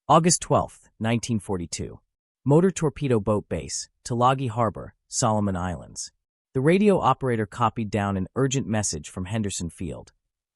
August 12, 1942. Motor Torpedo Boat Base, Tulagi Harbor, Solomon Islands. The radio operator copied down an urgent message from Henderson Field.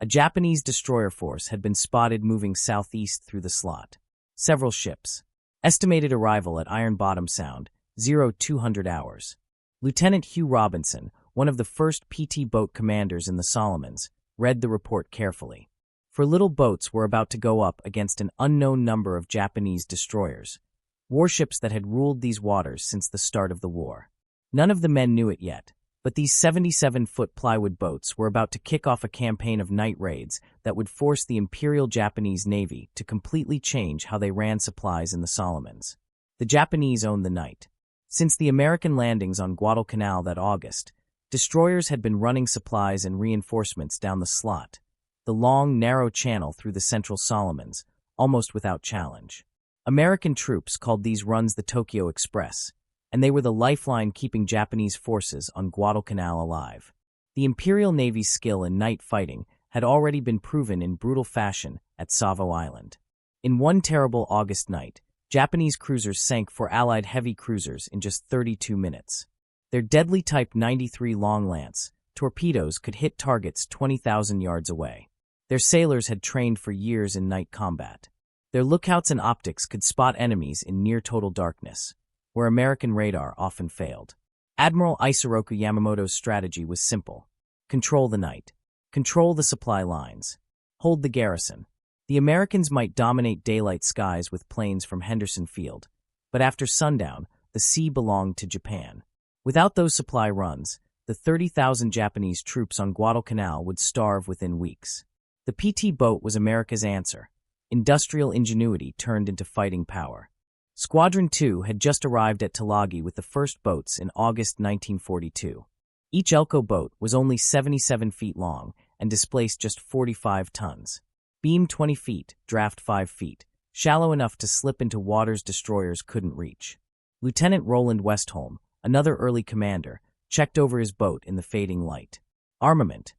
A Japanese destroyer force had been spotted moving southeast through the slot. Several ships. Estimated arrival at Iron Bottom Sound, 0200 hours. Lieutenant Hugh Robinson, one of the first PT boat commanders in the Solomons, read the report carefully. For little boats were about to go up against an unknown number of Japanese destroyers, warships that had ruled these waters since the start of the war. None of the men knew it yet, but these 77-foot plywood boats were about to kick off a campaign of night raids that would force the Imperial Japanese Navy to completely change how they ran supplies in the Solomons. The Japanese owned the night. Since the American landings on Guadalcanal that August, destroyers had been running supplies and reinforcements down the slot, the long, narrow channel through the central Solomons, almost without challenge. American troops called these runs the Tokyo Express, and they were the lifeline keeping Japanese forces on Guadalcanal alive. The Imperial Navy's skill in night fighting had already been proven in brutal fashion at Savo Island. In one terrible August night, Japanese cruisers sank 4 Allied heavy cruisers in just 32 minutes. Their deadly Type 93 Long Lance torpedoes could hit targets 20,000 yards away. Their sailors had trained for years in night combat. Their lookouts and optics could spot enemies in near-total darkness, where American radar often failed. Admiral Isoroku Yamamoto's strategy was simple. Control the night. Control the supply lines. Hold the garrison. The Americans might dominate daylight skies with planes from Henderson Field, but after sundown, the sea belonged to Japan. Without those supply runs, the 30,000 Japanese troops on Guadalcanal would starve within weeks. The PT boat was America's answer. Industrial ingenuity turned into fighting power. Squadron 2 had just arrived at Tulagi with the first boats in August 1942. Each Elco boat was only 77 feet long and displaced just 45 tons. Beam 20 feet, draft 5 feet, shallow enough to slip into waters destroyers couldn't reach. Lieutenant Roland Westholm, another early commander, checked over his boat in the fading light. Armament: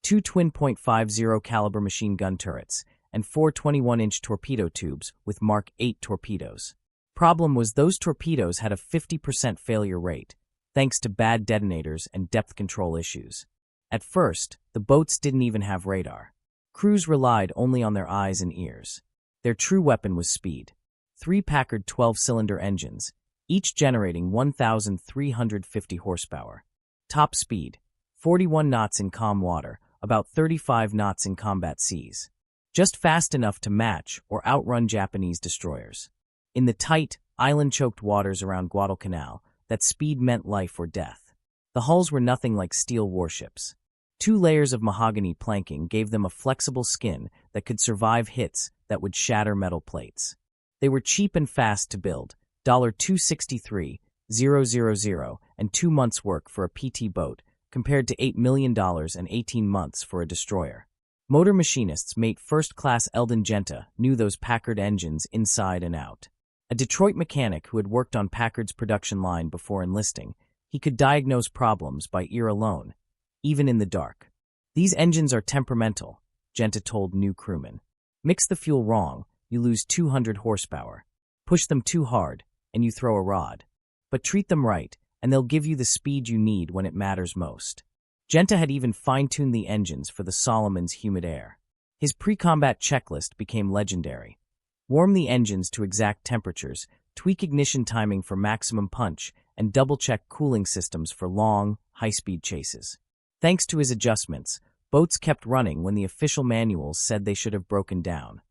2 twin .50 caliber machine gun turrets and 4 21-inch torpedo tubes with Mark 8 torpedoes. Problem was those torpedoes had a 50% failure rate, thanks to bad detonators and depth control issues. At first, the boats didn't even have radar. Crews relied only on their eyes and ears. Their true weapon was speed. 3 Packard 12-cylinder engines, each generating 1,350 horsepower. Top speed: 41 knots in calm water, about 35 knots in combat seas. Just fast enough to match or outrun Japanese destroyers. In the tight, island-choked waters around Guadalcanal, that speed meant life or death. The hulls were nothing like steel warships. 2 layers of mahogany planking gave them a flexible skin that could survive hits that would shatter metal plates. They were cheap and fast to build, $263,000 and 2 months' work for a PT boat, compared to $8 million and 18 months for a destroyer. Motor machinists mate first-class Eldon Genta knew those Packard engines inside and out. A Detroit mechanic who had worked on Packard's production line before enlisting, he could diagnose problems by ear alone, even in the dark. "These engines are temperamental," Genta told new crewmen. "Mix the fuel wrong, you lose 200 horsepower. Push them too hard, and you throw a rod. But treat them right, and they'll give you the speed you need when it matters most." Genta had even fine-tuned the engines for the Solomon's humid air. His pre-combat checklist became legendary. Warm the engines to exact temperatures, tweak ignition timing for maximum punch, and double-check cooling systems for long, high-speed chases. Thanks to his adjustments, boats kept running when the official manuals said they should have broken down.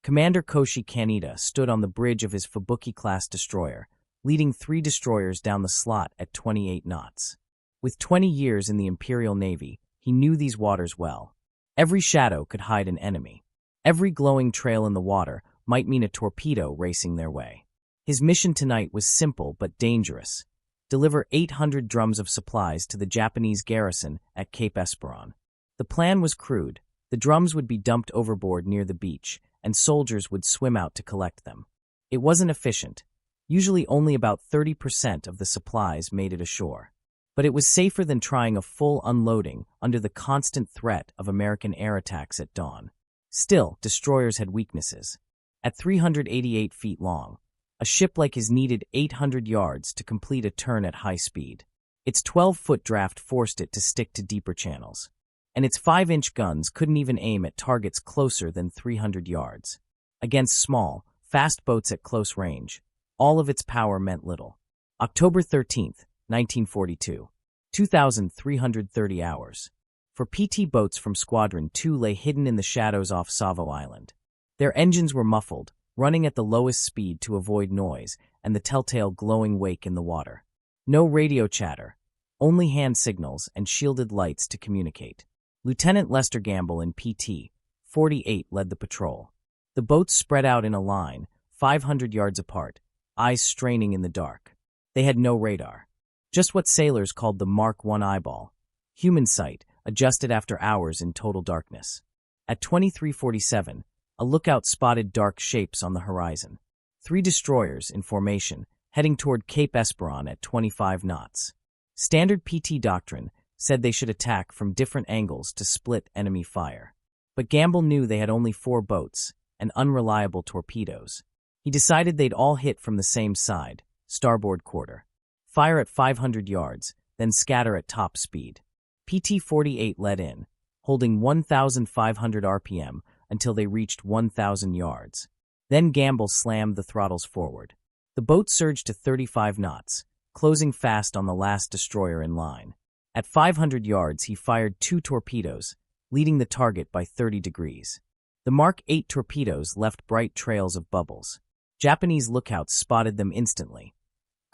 Commander Koshi Kaneda stood on the bridge of his Fubuki-class destroyer, leading 3 destroyers down the slot at 28 knots. With 20 years in the Imperial Navy, he knew these waters well. Every shadow could hide an enemy. Every glowing trail in the water might mean a torpedo racing their way. His mission tonight was simple but dangerous: deliver 800 drums of supplies to the Japanese garrison at Cape Esperon. The plan was crude. The drums would be dumped overboard near the beach, and soldiers would swim out to collect them. It wasn't efficient. Usually only about 30% of the supplies made it ashore. But it was safer than trying a full unloading under the constant threat of American air attacks at dawn. Still, destroyers had weaknesses. At 388 feet long, a ship like his needed 800 yards to complete a turn at high speed. Its 12-foot draft forced it to stick to deeper channels, and its 5-inch guns couldn't even aim at targets closer than 300 yards. Against small, fast boats at close range, all of its power meant little. October 13, 1942. 2,330 hours. For PT boats from Squadron 2 lay hidden in the shadows off Savo Island. Their engines were muffled, running at the lowest speed to avoid noise and the telltale glowing wake in the water. No radio chatter, only hand signals and shielded lights to communicate. Lieutenant Lester Gamble in PT 48 led the patrol. The boats spread out in a line, 500 yards apart, eyes straining in the dark. They had no radar. Just what sailors called the Mark I eyeball, human sight, adjusted after hours in total darkness. At 23:47, a lookout spotted dark shapes on the horizon. 3 destroyers in formation, heading toward Cape Esperon at 25 knots. Standard PT doctrine said they should attack from different angles to split enemy fire. But Gamble knew they had only 4 boats and unreliable torpedoes. He decided they'd all hit from the same side, starboard quarter. Fire at 500 yards, then scatter at top speed. PT 48 led in, holding 1,500 RPM until they reached 1,000 yards. Then Gamble slammed the throttles forward. The boat surged to 35 knots, closing fast on the last destroyer in line. At 500 yards, he fired 2 torpedoes, leading the target by 30 degrees. The Mark 8 torpedoes left bright trails of bubbles. Japanese lookouts spotted them instantly.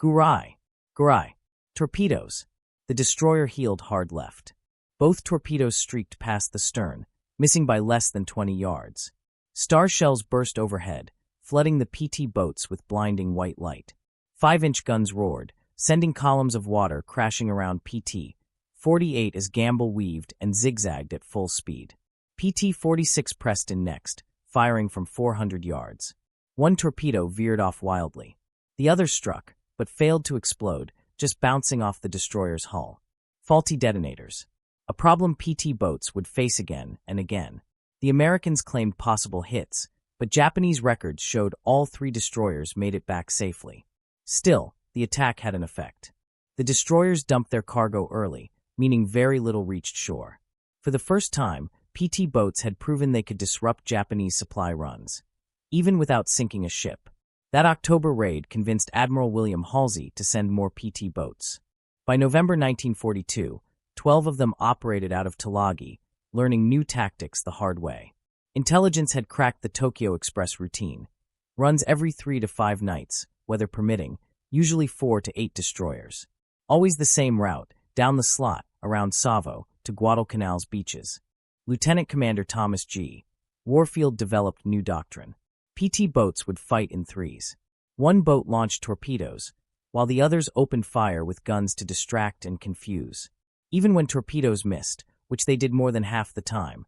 Gurai! Gurai! Torpedoes! The destroyer heeled hard left. Both torpedoes streaked past the stern, missing by less than 20 yards. Star shells burst overhead, flooding the PT boats with blinding white light. 5-inch guns roared, sending columns of water crashing around PT 48 as Gamble weaved and zigzagged at full speed. PT 46 pressed in next, firing from 400 yards. One torpedo veered off wildly. The other struck, but failed to explode, just bouncing off the destroyer's hull. Faulty detonators. A problem PT boats would face again and again. The Americans claimed possible hits, but Japanese records showed all 3 destroyers made it back safely. Still, the attack had an effect. The destroyers dumped their cargo early, meaning very little reached shore. For the first time, PT boats had proven they could disrupt Japanese supply runs, even without sinking a ship. That October raid convinced Admiral William Halsey to send more PT boats. By November 1942, 12 of them operated out of Tulagi, learning new tactics the hard way. Intelligence had cracked the Tokyo Express routine. Runs every 3 to 5 nights, weather permitting, usually 4 to 8 destroyers. Always the same route, down the slot, around Savo, to Guadalcanal's beaches. Lieutenant Commander Thomas G. Warfield developed new doctrine. PT boats would fight in threes. One boat launched torpedoes, while the others opened fire with guns to distract and confuse. Even when torpedoes missed, which they did more than half the time,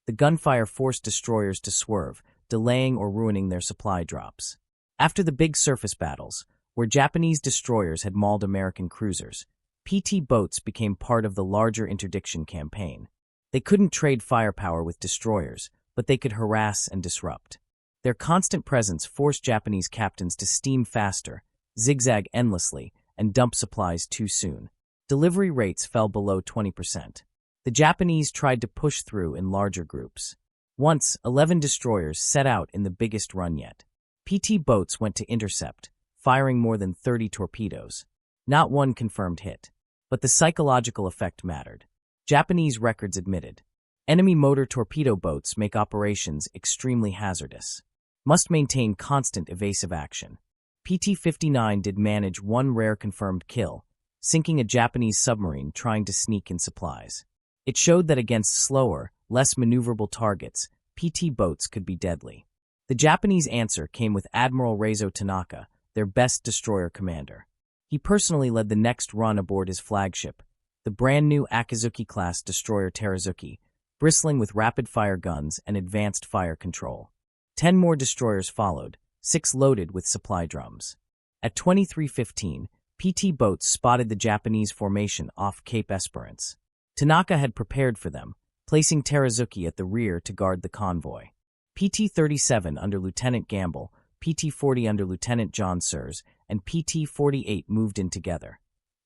the gunfire forced destroyers to swerve, delaying or ruining their supply drops. After the big surface battles, where Japanese destroyers had mauled American cruisers, PT boats became part of the larger interdiction campaign. They couldn't trade firepower with destroyers, but they could harass and disrupt. Their constant presence forced Japanese captains to steam faster, zigzag endlessly, and dump supplies too soon. Delivery rates fell below 20%. The Japanese tried to push through in larger groups. Once, 11 destroyers set out in the biggest run yet. PT boats went to intercept, firing more than 30 torpedoes. Not one confirmed hit. But the psychological effect mattered. Japanese records admitted. Enemy motor torpedo boats make operations extremely hazardous. Must maintain constant evasive action. PT-59 did manage one rare confirmed kill, sinking a Japanese submarine trying to sneak in supplies. It showed that against slower, less maneuverable targets, PT boats could be deadly. The Japanese answer came with Admiral Reizo Tanaka, their best destroyer commander. He personally led the next run aboard his flagship, the brand-new Akizuki-class destroyer Terazuki, bristling with rapid-fire guns and advanced fire control. 10 more destroyers followed, 6 loaded with supply drums. At 23:15, PT boats spotted the Japanese formation off Cape Esperance. Tanaka had prepared for them, placing Terazuki at the rear to guard the convoy. PT-37 under Lieutenant Gamble, PT-40 under Lieutenant John Sears, and PT-48 moved in together.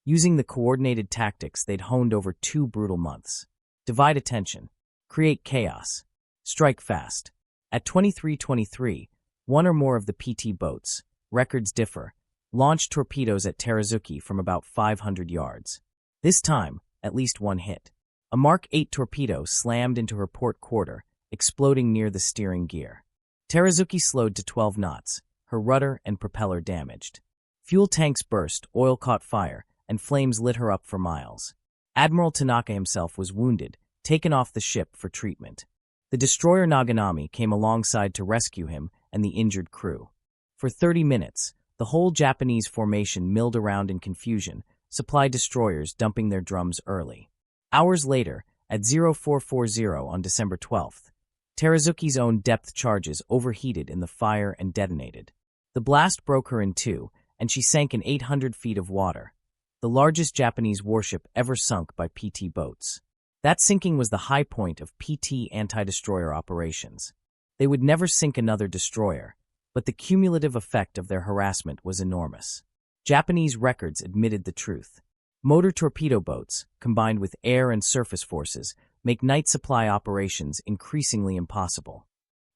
Using the coordinated tactics they'd honed over 2 brutal months. Divide attention. Create chaos. Strike fast. At 23:23, one or more of the PT boats, records differ, launched torpedoes at Terazuki from about 500 yards. This time, at least one hit. A Mark 8 torpedo slammed into her port quarter, exploding near the steering gear. Terazuki slowed to 12 knots, her rudder and propeller damaged. Fuel tanks burst, oil caught fire, and flames lit her up for miles. Admiral Tanaka himself was wounded, taken off the ship for treatment. The destroyer Naganami came alongside to rescue him and the injured crew. For 30 minutes, the whole Japanese formation milled around in confusion, supply destroyers dumping their drums early. Hours later, at 0440 on December 12th, Terazuki's own depth charges overheated in the fire and detonated. The blast broke her in two, and she sank in 800 feet of water, the largest Japanese warship ever sunk by PT boats. That sinking was the high point of PT anti-destroyer operations. They would never sink another destroyer, but the cumulative effect of their harassment was enormous. Japanese records admitted the truth. Motor torpedo boats, combined with air and surface forces, make night supply operations increasingly impossible.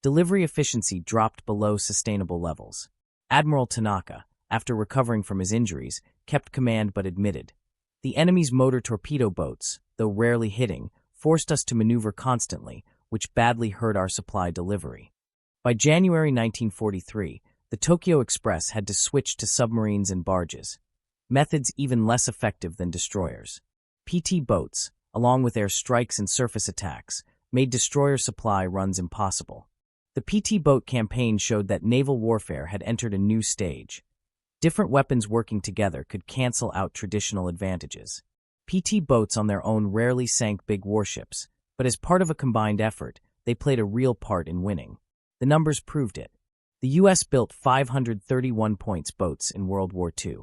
Delivery efficiency dropped below sustainable levels. Admiral Tanaka, after recovering from his injuries, kept command but admitted, "The enemy's motor torpedo boats, though rarely hitting, forced us to maneuver constantly, which badly hurt our supply delivery." By January 1943, the Tokyo Express had to switch to submarines and barges, methods even less effective than destroyers. PT boats, along with air strikes and surface attacks, made destroyer supply runs impossible. The PT boat campaign showed that naval warfare had entered a new stage. Different weapons working together could cancel out traditional advantages. PT boats on their own rarely sank big warships, but as part of a combined effort, they played a real part in winning. The numbers proved it. The U.S. built 531 points boats in World War II.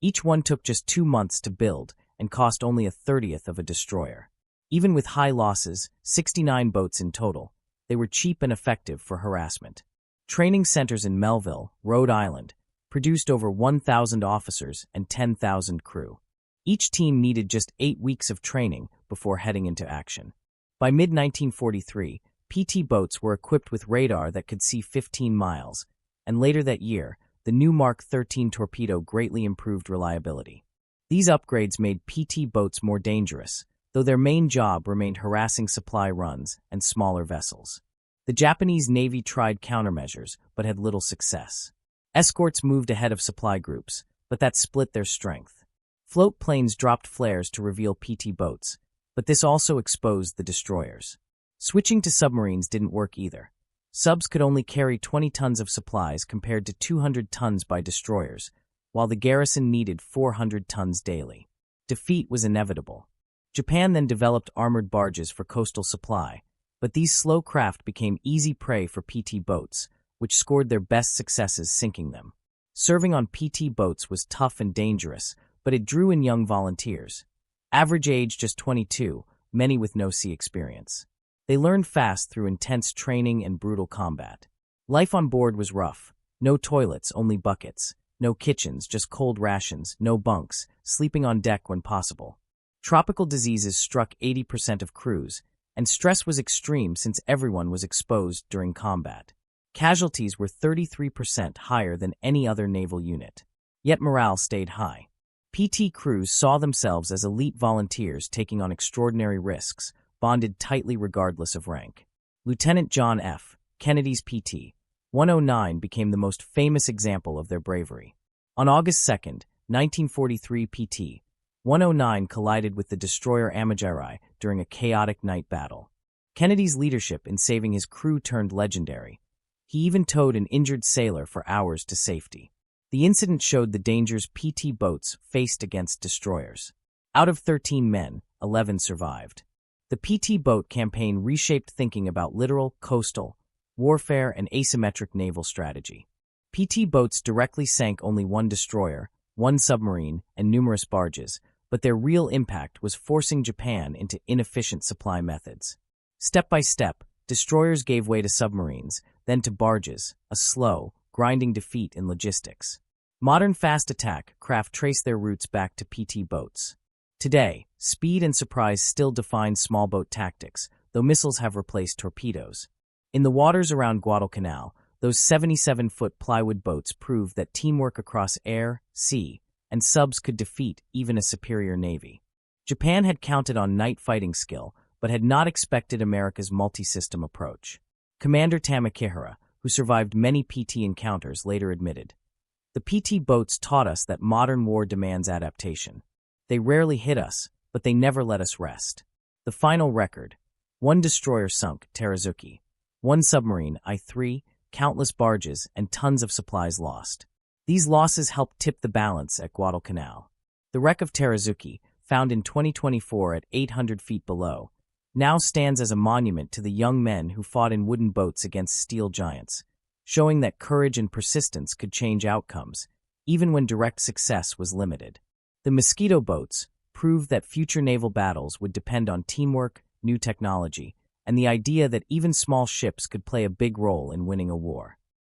Each one took just 2 months to build and cost only a 30th of a destroyer. Even with high losses, 69 boats in total, they were cheap and effective for harassment. Training centers in Melville, Rhode Island, produced over 1,000 officers and 10,000 crew. Each team needed just 8 weeks of training before heading into action. By mid-1943, PT boats were equipped with radar that could see 15 miles, and later that year, the new Mark 13 torpedo greatly improved reliability. These upgrades made PT boats more dangerous, though their main job remained harassing supply runs and smaller vessels. The Japanese Navy tried countermeasures, but had little success. Escorts moved ahead of supply groups, but that split their strength. Float planes dropped flares to reveal PT boats, but this also exposed the destroyers. Switching to submarines didn't work either. Subs could only carry 20 tons of supplies compared to 200 tons by destroyers, while the garrison needed 400 tons daily. Defeat was inevitable. Japan then developed armored barges for coastal supply, but these slow craft became easy prey for PT boats, which scored their best successes sinking them. Serving on PT boats was tough and dangerous, but it drew in young volunteers. Average age just 22, many with no sea experience. They learned fast through intense training and brutal combat. Life on board was rough. No toilets, only buckets. No kitchens, just cold rations. No bunks, sleeping on deck when possible. Tropical diseases struck 80% of crews, and stress was extreme since everyone was exposed during combat. Casualties were 33% higher than any other naval unit. Yet morale stayed high. PT crews saw themselves as elite volunteers taking on extraordinary risks, bonded tightly regardless of rank. Lieutenant John F. Kennedy's PT 109 became the most famous example of their bravery. On August 2, 1943, PT 109 collided with the destroyer Amajiri during a chaotic night battle. Kennedy's leadership in saving his crew turned legendary. He even towed an injured sailor for hours to safety. The incident showed the dangers PT boats faced against destroyers. Out of 13 men, 11 survived. The PT boat campaign reshaped thinking about literal, coastal, warfare, and asymmetric naval strategy. PT boats directly sank only one destroyer, one submarine, and numerous barges, but their real impact was forcing Japan into inefficient supply methods. Step by step, Destroyers gave way to submarines, then to barges, a slow, grinding defeat in logistics. Modern fast attack craft trace their roots back to PT boats. Today, speed and surprise still define small boat tactics, though missiles have replaced torpedoes. In the waters around Guadalcanal, those 77-foot plywood boats proved that teamwork across air, sea, and subs could defeat even a superior navy. Japan had counted on night fighting skill, but had not expected America's multi-system approach. Commander Tamikihara, who survived many PT encounters, later admitted, "The PT boats taught us that modern war demands adaptation. They rarely hit us, but they never let us rest." The final record: 1 destroyer sunk, Terazuki; 1 submarine, I-3, countless barges, and tons of supplies lost. These losses helped tip the balance at Guadalcanal. The wreck of Terazuki, found in 2024 at 800 feet below, now stands as a monument to the young men who fought in wooden boats against steel giants, showing that courage and persistence could change outcomes, even when direct success was limited. The Mosquito boats proved that future naval battles would depend on teamwork, new technology, and the idea that even small ships could play a big role in winning a war.